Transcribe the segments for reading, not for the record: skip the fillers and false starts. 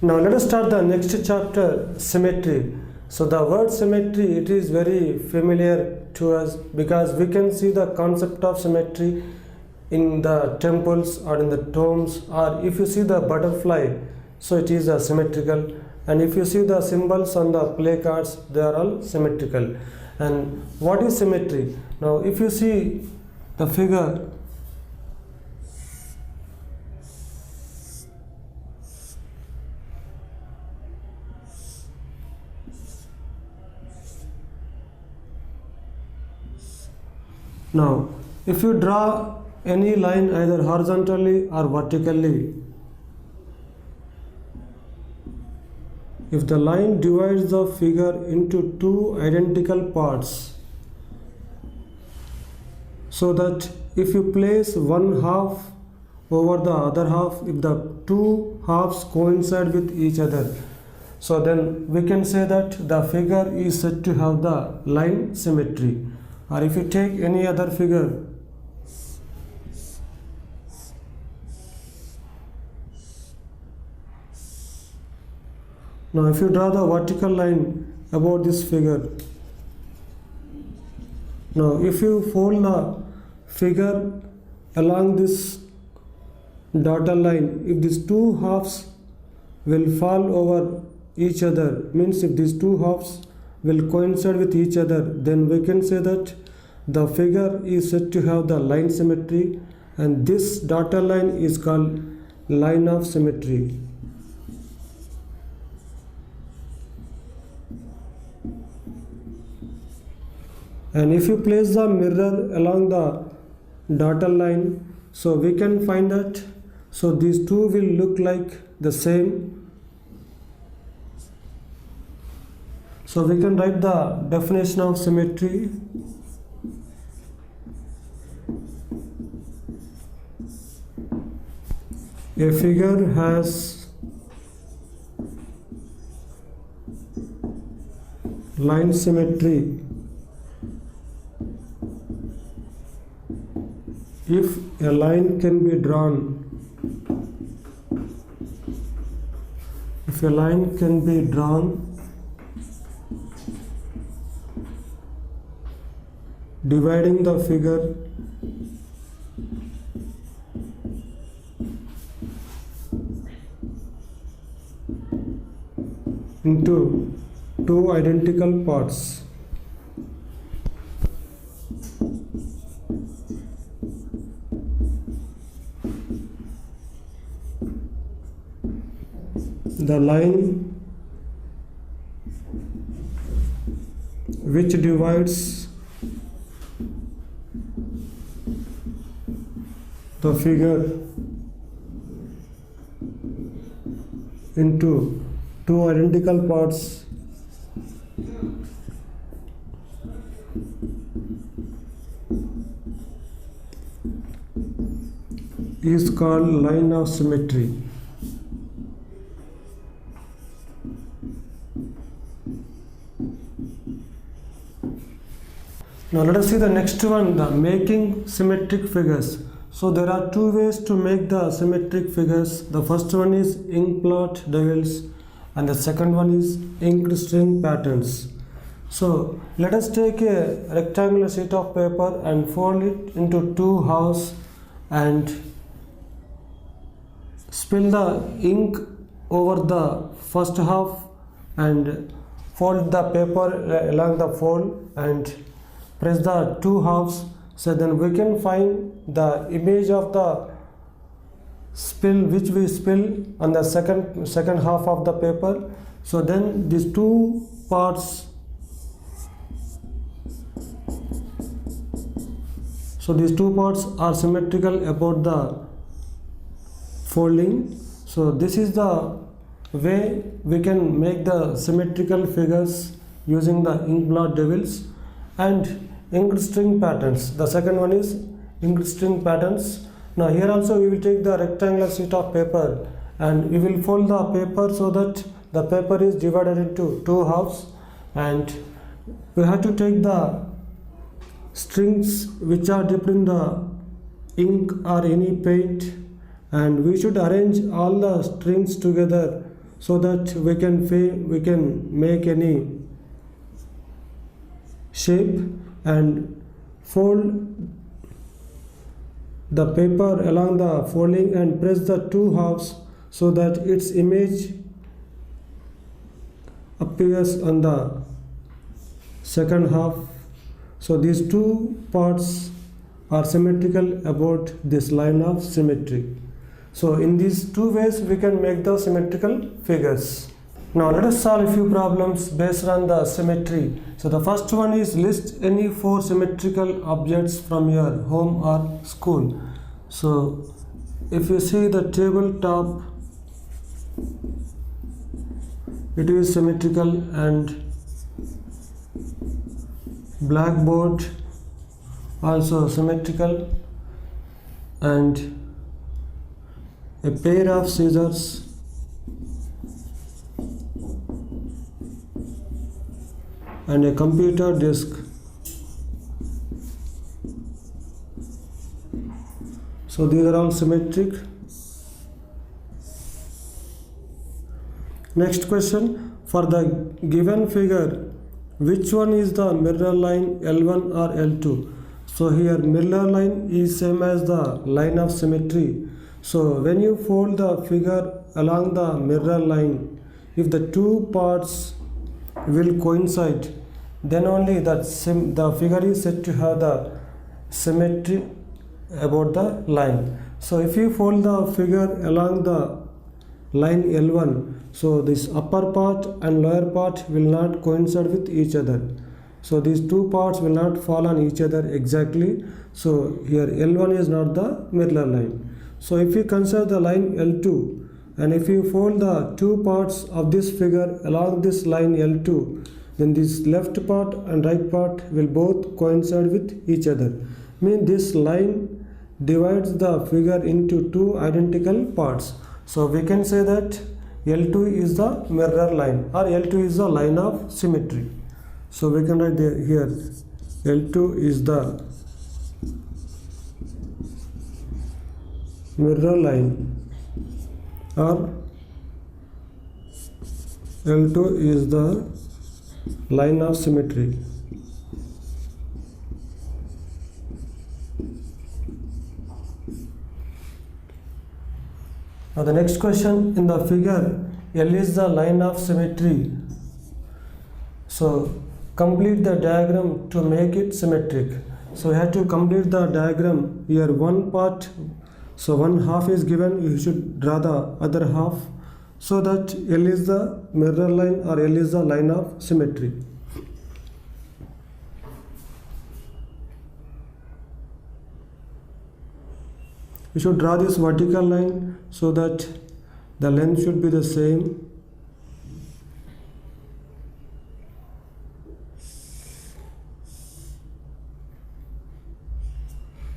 Now let us start the next chapter, symmetry. So the word symmetry, it is very familiar to us because we can see the concept of symmetry in the temples or in the tombs, or if you see the butterfly, so it is symmetrical, and if you see the symbols on the play cards, they are all symmetrical. And what is symmetry? Now if you see the figure, now if you draw any line either horizontally or vertically, if the line divides the figure into two identical parts, so that if you place one half over the other half, if the two halves coincide with each other, so then we can say that the figure is said to have the line symmetry. Or if you take any other figure, now if you draw the vertical line about this figure, now if you fold the figure along this dotted line, if these two halves will fall over each other, means if these two halves will coincide with each other, then we can say that the figure is said to have the line symmetry, and this dotted line is called line of symmetry. And if you place the mirror along the dotted line, so we can find that, so these two will look like the same. So we can write the definition of symmetry. A figure has line symmetry if a line can be drawn, if a line can be drawn dividing the figure into two identical parts. The line which divides the figure into two identical parts is called line of symmetry. Now let us see the next one, the making symmetric figures. So there are two ways to make the symmetric figures. The first one is ink blot devils, and the second one is inked string patterns. So let us take a rectangular sheet of paper and fold it into two halves and spill the ink over the first half and fold the paper along the fold and press the two halves. So then we can find the image of the spill which we spill on the second half of the paper. So then these two parts, so these two parts are symmetrical about the folding. So this is the way we can make the symmetrical figures using the ink blot devils and inked string patterns. The second one is inked string patterns. Now here also we will take the rectangular sheet of paper and we will fold the paper so that the paper is divided into two halves, and we have to take the strings which are dipped in the ink or any paint, and we should arrange all the strings together so that we can make any shape and fold the paper along the folding and press the two halves so that its image appears on the second half. So these two parts are symmetrical about this line of symmetry. So in these two ways we can make the symmetrical figures. Now let us solve a few problems based on the symmetry. So the first one is list any 4 symmetrical objects from your home or school. So if you see the tabletop, it is symmetrical, and blackboard also symmetrical, and a pair of scissors and a computer disk. So these are all symmetric. Next question, for the given figure, which one is the mirror line, L1 or L2? So here mirror line is same as the line of symmetry. So when you fold the figure along the mirror line, if the two parts will coincide, then only the figure is said to have the symmetry about the line. So if you fold the figure along the line L1, so this upper part and lower part will not coincide with each other. So these two parts will not fall on each other exactly. So here L1 is not the mirror line. So if you consider the line L2, and if you fold the two parts of this figure along this line L2, then this left part and right part will both coincide with each other. Means this line divides the figure into two identical parts. So we can say that L2 is the mirror line, or L2 is the line of symmetry. So we can write here L2 is the mirror line, or L2 is the line of symmetry. Now the next question, in the figure, L is the line of symmetry. So complete the diagram to make it symmetric. So you have to complete the diagram. Here one part, so one half is given, you should draw the other half, so that L is the mirror line, or L is the line of symmetry. You should draw this vertical line so that the length should be the same.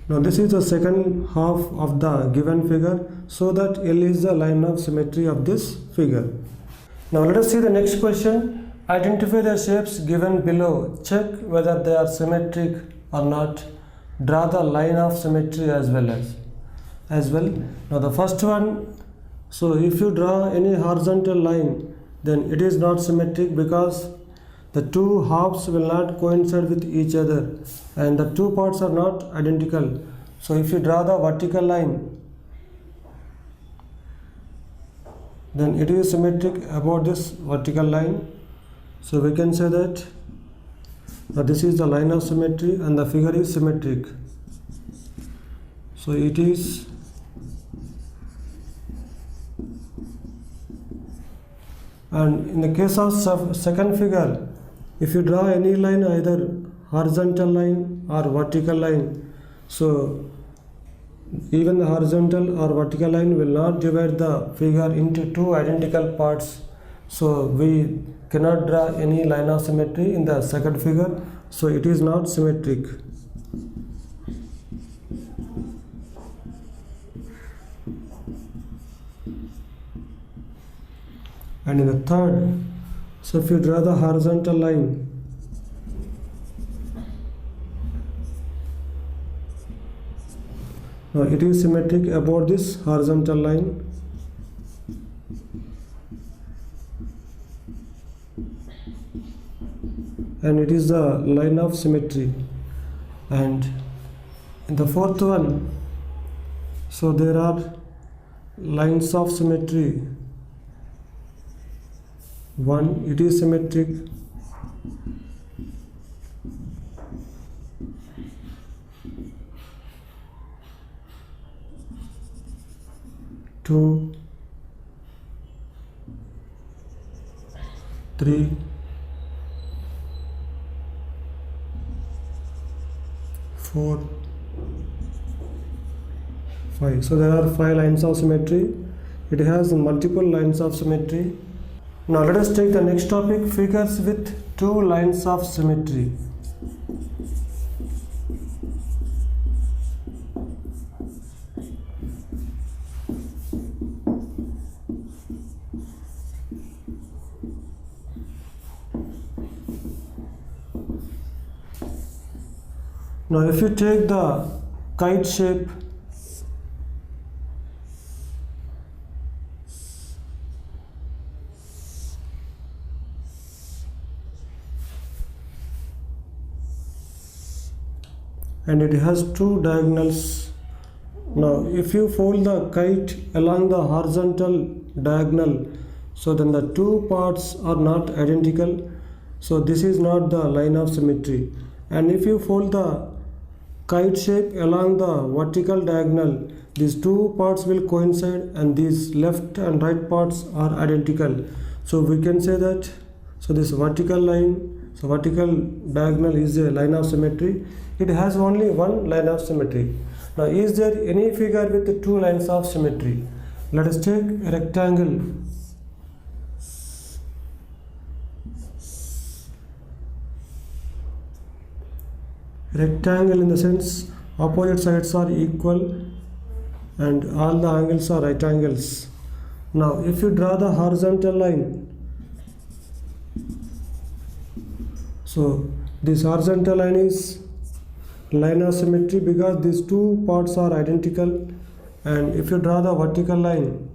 Now this is the second half of the given figure, so that L is the line of symmetry of this figure. Now let us see the next question. Identify the shapes given below. Check whether they are symmetric or not. Draw the line of symmetry as well. Now the first one, so if you draw any horizontal line, then it is not symmetric because the two halves will not coincide with each other and the two parts are not identical. So if you draw the vertical line, then it is symmetric about this vertical line. So we can say that this is the line of symmetry and the figure is symmetric. So it is and in the case of second figure, if you draw any line, either horizontal line or vertical line, so even the horizontal or vertical line will not divide the figure into two identical parts. So we cannot draw any line of symmetry in the second figure, so it is not symmetric. And in the third, so if you draw the horizontal line, now it is symmetric about this horizontal line. and it is the line of symmetry. And in the fourth one, so there are lines of symmetry. One, it is symmetric. Two, three, four, five. So there are 5 lines of symmetry. It has multiple lines of symmetry. Now let us take the next topic, figures with 2 lines of symmetry. Now if you take the kite shape, and it has 2 diagonals. Now if you fold the kite along the horizontal diagonal, so then the 2 parts are not identical, so this is not the line of symmetry. And if you fold the kite shape along the vertical diagonal, these 2 parts will coincide and these left and right parts are identical. So we can say that, so this vertical line, so vertical diagonal is a line of symmetry. It has only 1 line of symmetry. Now is there any figure with 2 lines of symmetry? Let us take a rectangle. Rectangle in the sense opposite sides are equal and all the angles are right angles. Now if you draw the horizontal line, so this horizontal line is line of symmetry because these 2 parts are identical. And if you draw the vertical line,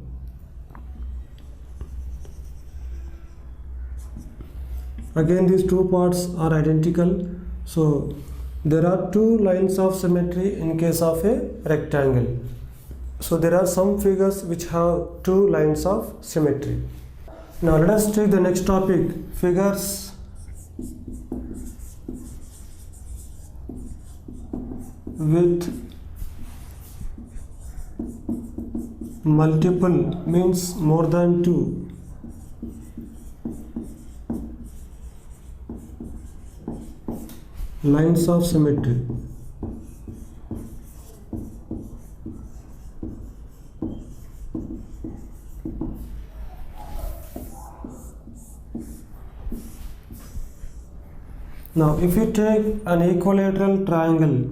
again these 2 parts are identical. So there are 2 lines of symmetry in case of a rectangle. So there are some figures which have 2 lines of symmetry. Now let us take the next topic, figures with multiple, means more than 2. Lines of symmetry. Now if you take an equilateral triangle,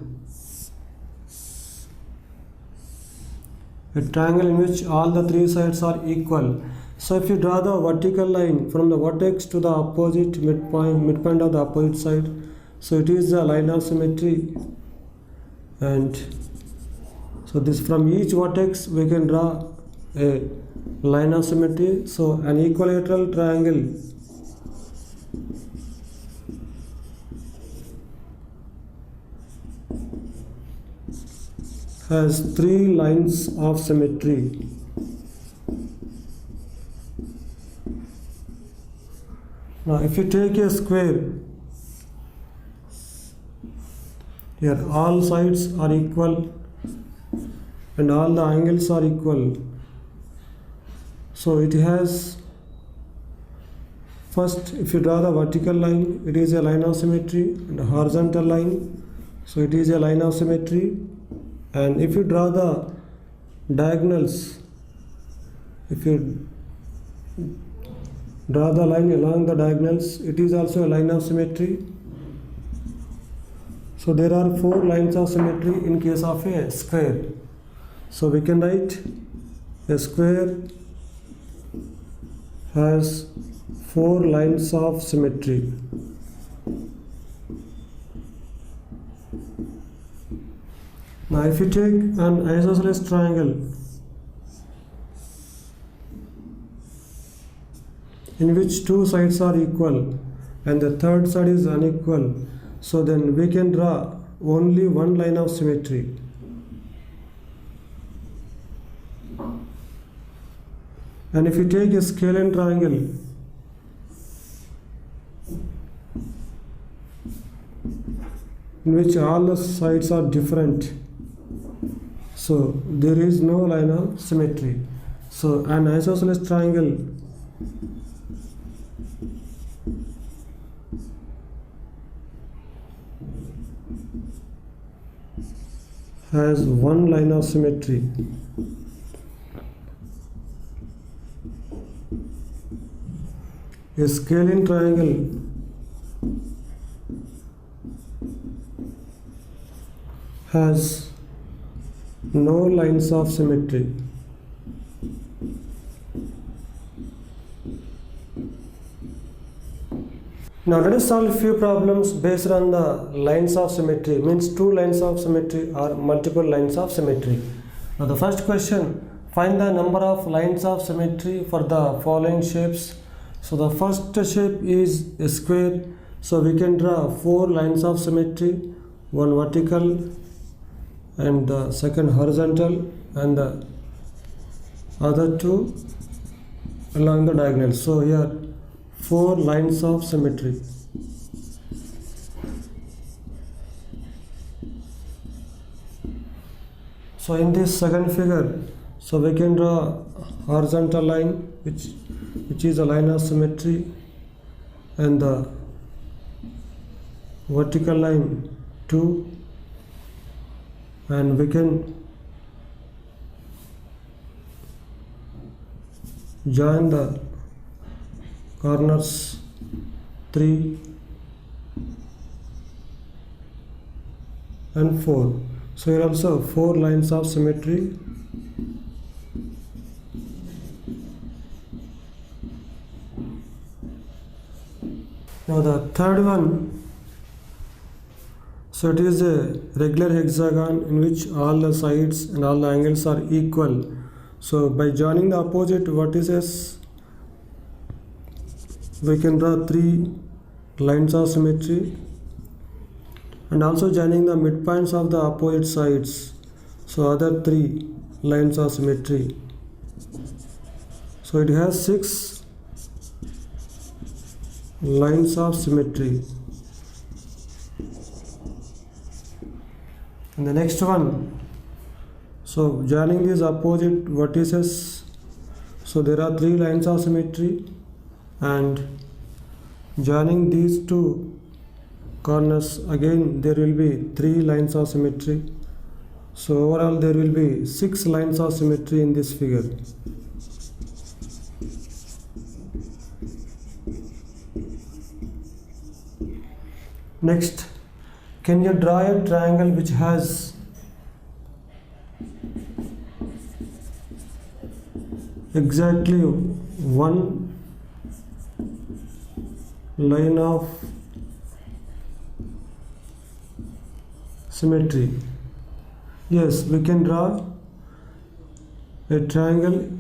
a triangle in which all the 3 sides are equal, so if you draw the vertical line from the vertex to the opposite midpoint of the opposite side, so it is the line of symmetry. And so this, from each vertex we can draw a line of symmetry. So an equilateral triangle has 3 lines of symmetry. Now if you take a square, here all sides are equal and all the angles are equal. So it has, first if you draw the vertical line, it is a line of symmetry, and the horizontal line, so it is a line of symmetry. And if you draw the diagonals, if you draw the line along the diagonals, it is also a line of symmetry. So there are 4 lines of symmetry in case of a square. So we can write a square has 4 lines of symmetry. Now if you take an isosceles triangle in which 2 sides are equal and the third side is unequal, so then we can draw only one line of symmetry. And if you take a scalene triangle, in which all the sides are different, so there is no line of symmetry. So an isosceles triangle has one line of symmetry. A scalene triangle has no lines of symmetry. Now let us solve few problems based on the lines of symmetry, means two lines of symmetry or multiple lines of symmetry. Now the first question, find the number of lines of symmetry for the following shapes. So the first shape is a square, so we can draw 4 lines of symmetry, one vertical and the second horizontal and the other 2 along the diagonal. So here 4 lines of symmetry. So in this second figure, so we can draw horizontal line which is a line of symmetry, and the vertical line 2, and we can join the corners 3 and 4. So here also 4 lines of symmetry. Now the third one, so it is a regular hexagon in which all the sides and all the angles are equal. So by joining the opposite vertices, we can draw 3 lines of symmetry, and also joining the midpoints of the opposite sides, so other 3 lines of symmetry. So it has 6 lines of symmetry. And the next one, so joining these opposite vertices, so there are 3 lines of symmetry, and joining these 2 corners, again there will be 3 lines of symmetry. So overall there will be 6 lines of symmetry in this figure. Next, can you draw a triangle which has exactly one line of symmetry? Yes, we can draw a triangle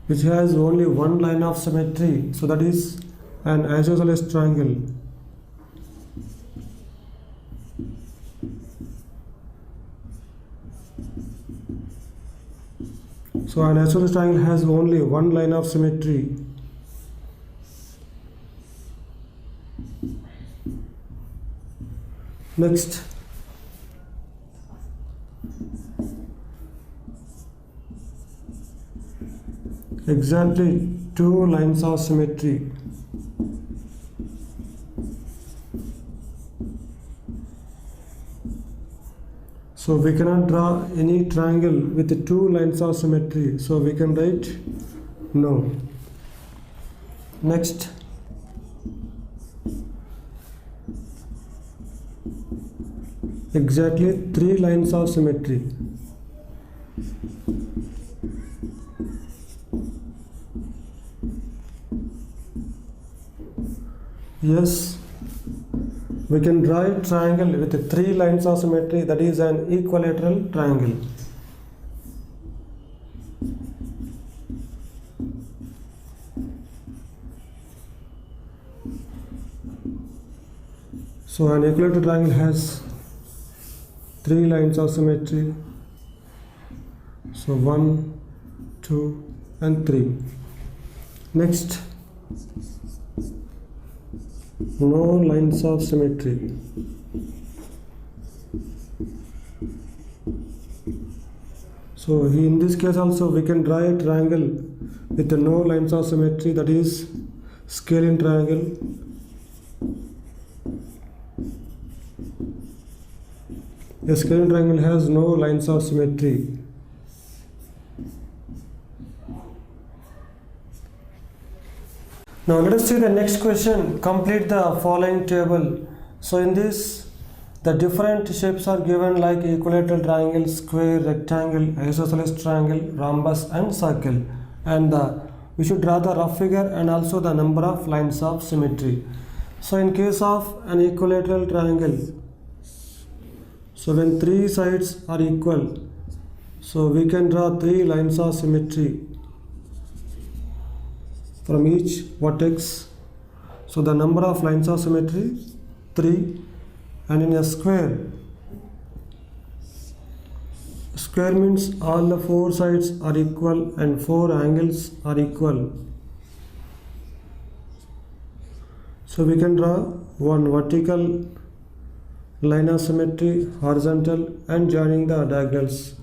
which has only one line of symmetry, so that is an isosceles triangle. So an isosceles triangle has only one line of symmetry. Next, exactly 2 lines of symmetry. So we cannot draw any triangle with 2 lines of symmetry, so we can write no. Next, exactly 3 lines of symmetry. Yes, we can draw a triangle with 3 lines of symmetry, that is an equilateral triangle. So an equilateral triangle has three lines of symmetry. So 1, 2 and 3. Next, no lines of symmetry. So in this case also we can draw a triangle with no lines of symmetry, that is scalene triangle. A scalene triangle has no lines of symmetry. Now let us see the next question. Complete the following table. So in this, the different shapes are given like equilateral triangle, square, rectangle, isosceles triangle, rhombus and circle. And we should draw the rough figure and also the number of lines of symmetry. So in case of an equilateral triangle, so when three sides are equal, so we can draw three lines of symmetry from each vertex. So the number of lines of symmetry 3. And in a square means all the four sides are equal and four angles are equal. So we can draw one vertical line of symmetry, horizontal and joining the diagonals.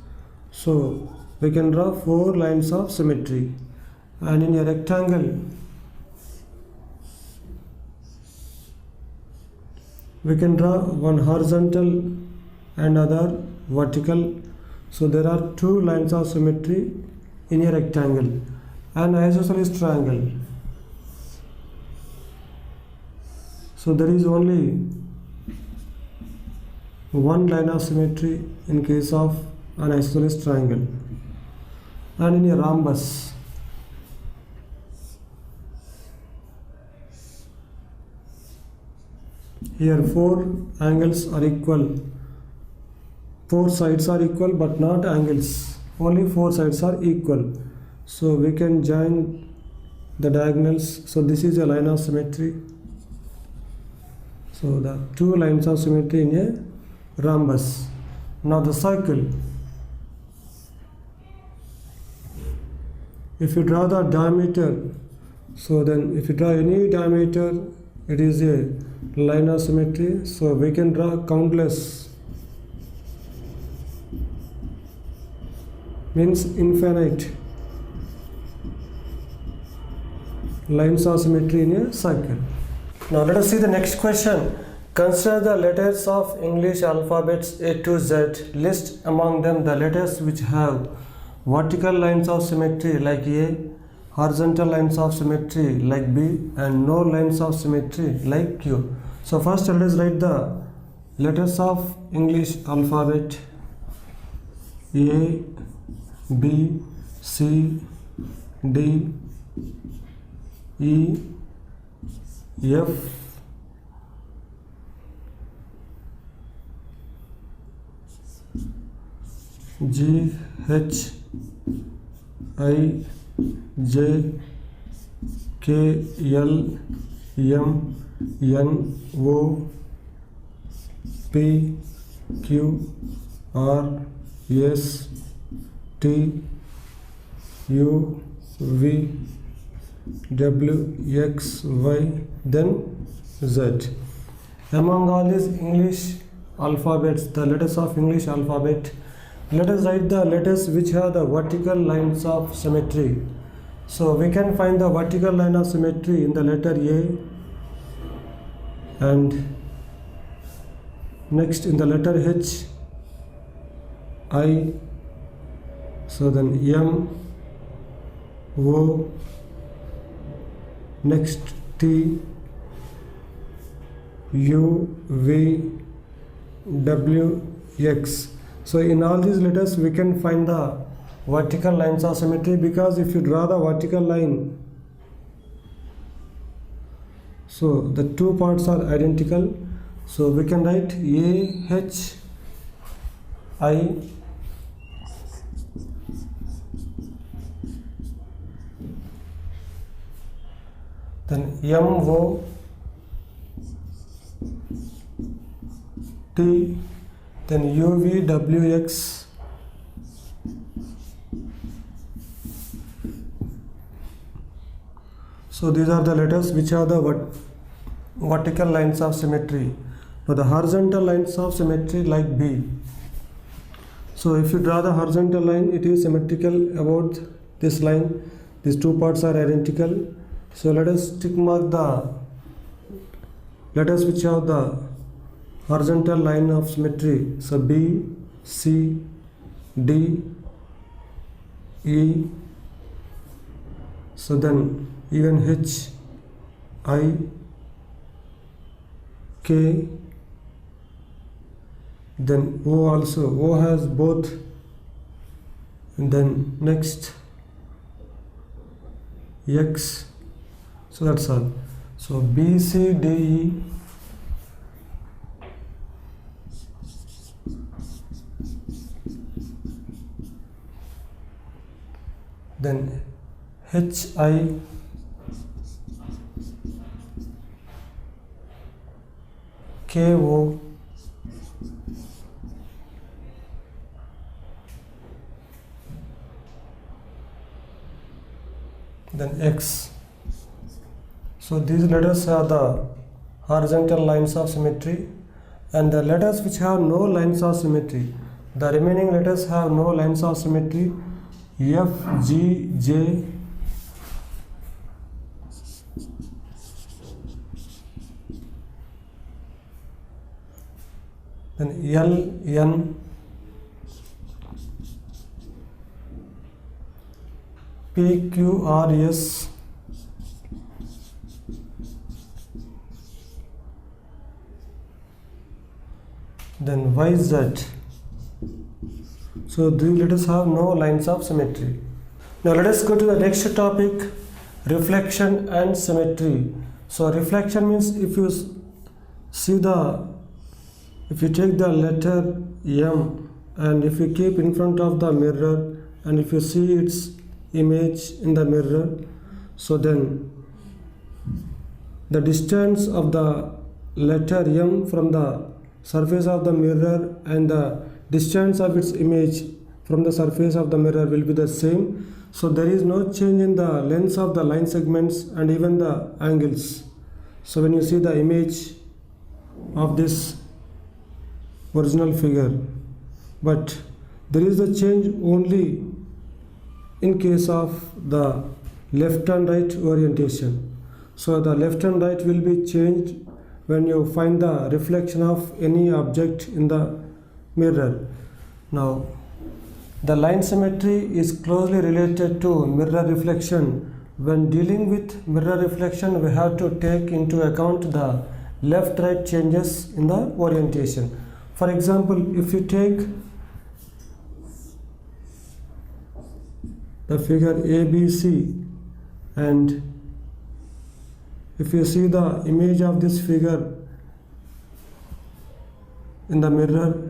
So we can draw four lines of symmetry. And in a rectangle, we can draw one horizontal and other vertical. So there are two lines of symmetry in a rectangle. An isosceles triangle, so there is only one line of symmetry in case of an isosceles triangle. And in a rhombus, here four angles are equal, four sides are equal but not angles, only four sides are equal. So we can join the diagonals. So this is a line of symmetry. So the two lines of symmetry in a rhombus. Now the circle, if you draw the diameter, so then if you draw any diameter, it is a line of symmetry. So we can draw countless, means infinite lines of symmetry in a circle. Now let us see the next question. Consider the letters of English alphabets A to Z. List among them the letters which have vertical lines of symmetry like A, horizontal lines of symmetry like B, and no lines of symmetry like Q. So first let us write the letters of English alphabet: A, B, C, D, E, F, G, H, I, J, K, L, M, N, O, P, Q, R, S, T, U, V, W, X, Y, then Z. Among all these English alphabets, the letters of English alphabet, let us write the letters which have the vertical lines of symmetry. So we can find the vertical line of symmetry in the letter A, and next in the letter H, I, so then M, O, next T, U, V, W, X. So in all these letters we can find the vertical lines of symmetry, because if you draw the vertical line, so the two parts are identical. So we can write A, H, I, then M, O, T, then UV, WX, so these are the letters which are the vertical lines of symmetry. Now the horizontal lines of symmetry like B. So if you draw the horizontal line, it is symmetrical about this line. These two parts are identical. So let us tick mark the letters which have the horizontal line of symmetry. So B, C, D, E. So then even H, I, K, then O also. O has both. And then next X. So that's all. So B, C, D, E. Then H, I, K, O, then X. So these letters are the horizontal lines of symmetry, and the letters which have no lines of symmetry, the remaining letters have no lines of symmetry. F, G, J, then L, N, P, Q, R, S, then Y, Z. So these letters have no lines of symmetry. Now let us go to the next topic, reflection and symmetry. So reflection means if you take the letter M and if you keep in front of the mirror and if you see its image in the mirror, so then the distance of the letter M from the surface of the mirror and the distance of its image from the surface of the mirror will be the same. So there is no change in the length of the line segments and even the angles. So when you see the image of this original figure, but there is a change only in case of the left and right orientation. So the left and right will be changed when you find the reflection of any object in the mirror. Now the line symmetry is closely related to mirror reflection. When dealing with mirror reflection, we have to take into account the left right changes in the orientation. For example, if you take the figure ABC and if you see the image of this figure in the mirror,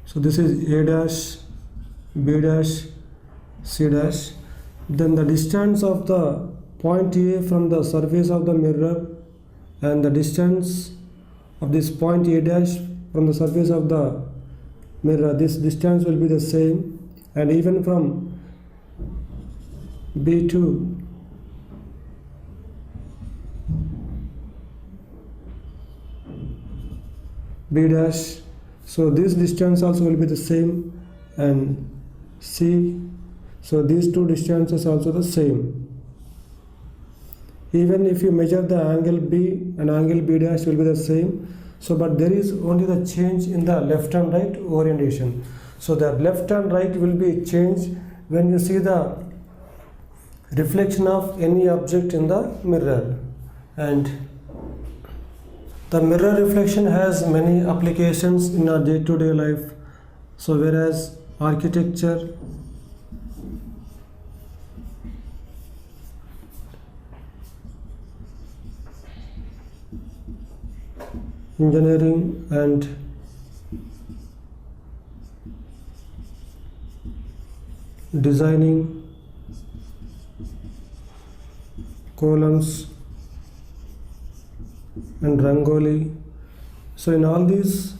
so this is A dash, B dash, C dash. Then the distance of the point A from the surface of the mirror and the distance of this point A dash from the surface of the mirror, this distance will be the same. And even from B to B dash, so this distance also will be the same, and C, so these two distances also the same. Even if you measure the angle B and angle B dash will be the same. So but there is only the change in the left and right orientation. So the left and right will be changed when you see the reflection of any object in the mirror. And the mirror reflection has many applications in our day-to-day life. So whereas architecture, engineering and designing columns and rangoli. So in all these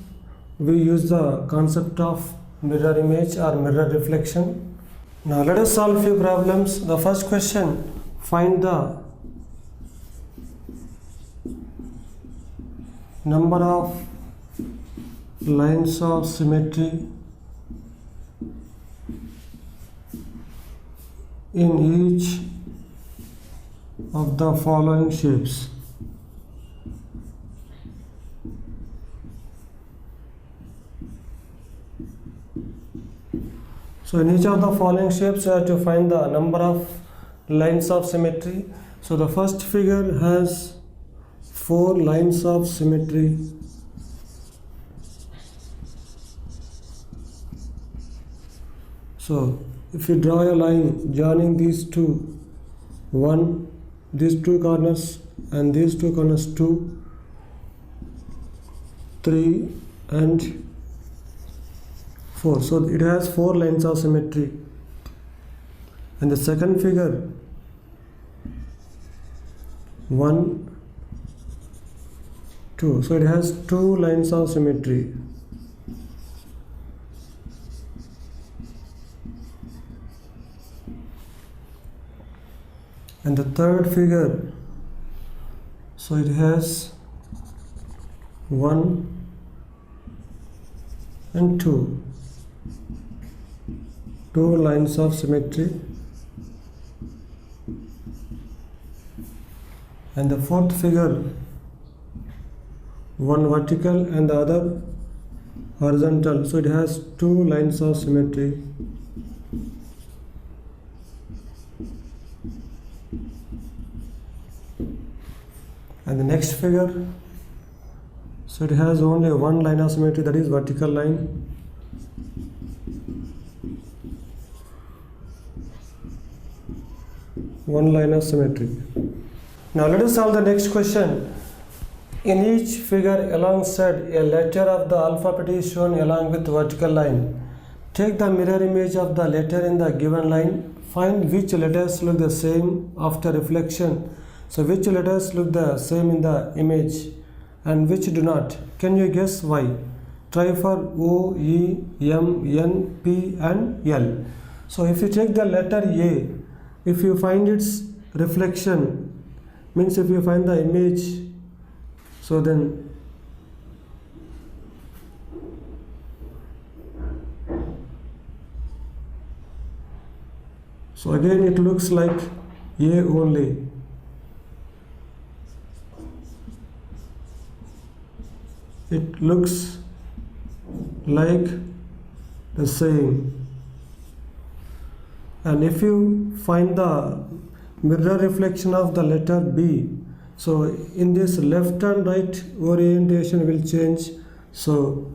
we use the concept of mirror image or mirror reflection. Now let us solve few problems. The first question, find the number of lines of symmetry in each of the following shapes. So in each of the following shapes you have to find the number of lines of symmetry. So the first figure has 4 lines of symmetry. So if you draw a line joining these two, these two corners and these two corners, 2, 3 and 4. So it has 4 lines of symmetry. And the second figure, 1, 2. So it has 2 lines of symmetry. And the third figure, so it has 1 and 2 lines of symmetry. And the fourth figure, 1 vertical and the other horizontal, so it has 2 lines of symmetry. And the next figure, so it has only 1 line of symmetry, that is vertical line. One line of symmetry. Now let us solve the next question. In each figure alongside a letter of the alphabet is shown along with vertical line. Take the mirror image of the letter in the given line. Find which letters look the same after reflection. So which letters look the same in the image and which do not? Can you guess why? Try for O, E, M, N, P and L. So if you take the letter A, if you find its reflection, means if you find the image, so then so again it looks like A only. It looks like the same. And if you find the mirror reflection of the letter B, so in this left and right orientation will change. So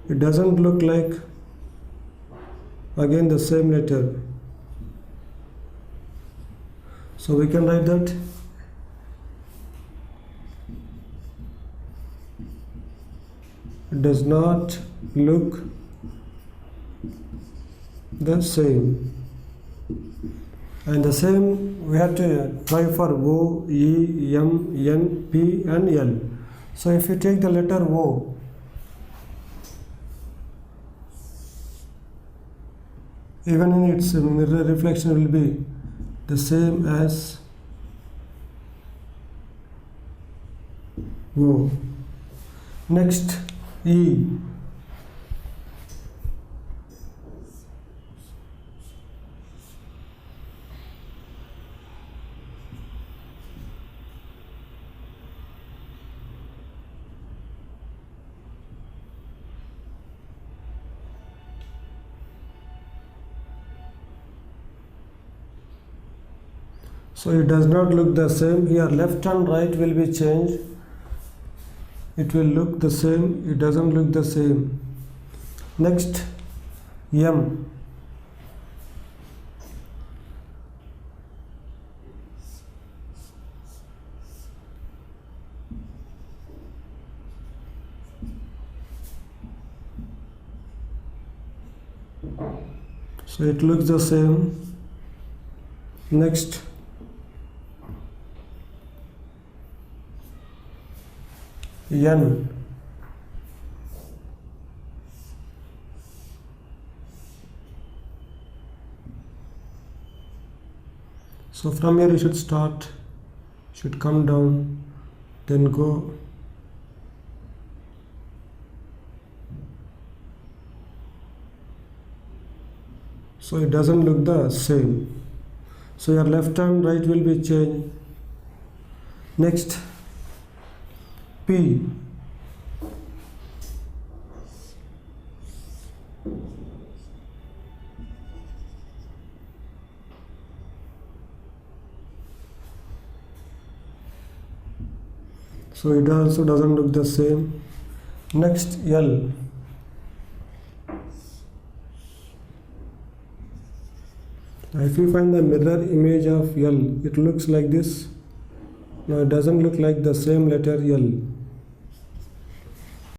it doesn't look like again the same letter. So we can write that it does not look the same. And the same we have to try for O, E, M, N, P and L. So if you take the letter O, even in its mirror reflection will be the same as O. Next, E. So it does not look the same. Here left and right will be changed. It will look the same. It doesn't look the same. Next, M. So it looks the same. Next, N. So from here you should start, should come down, then go. So it doesn't look the same. So your left and right will be changed. Next, P. So it also doesn't look the same. Next, L. If you find the mirror image of L, it looks like this. Now it doesn't look like the same letter L.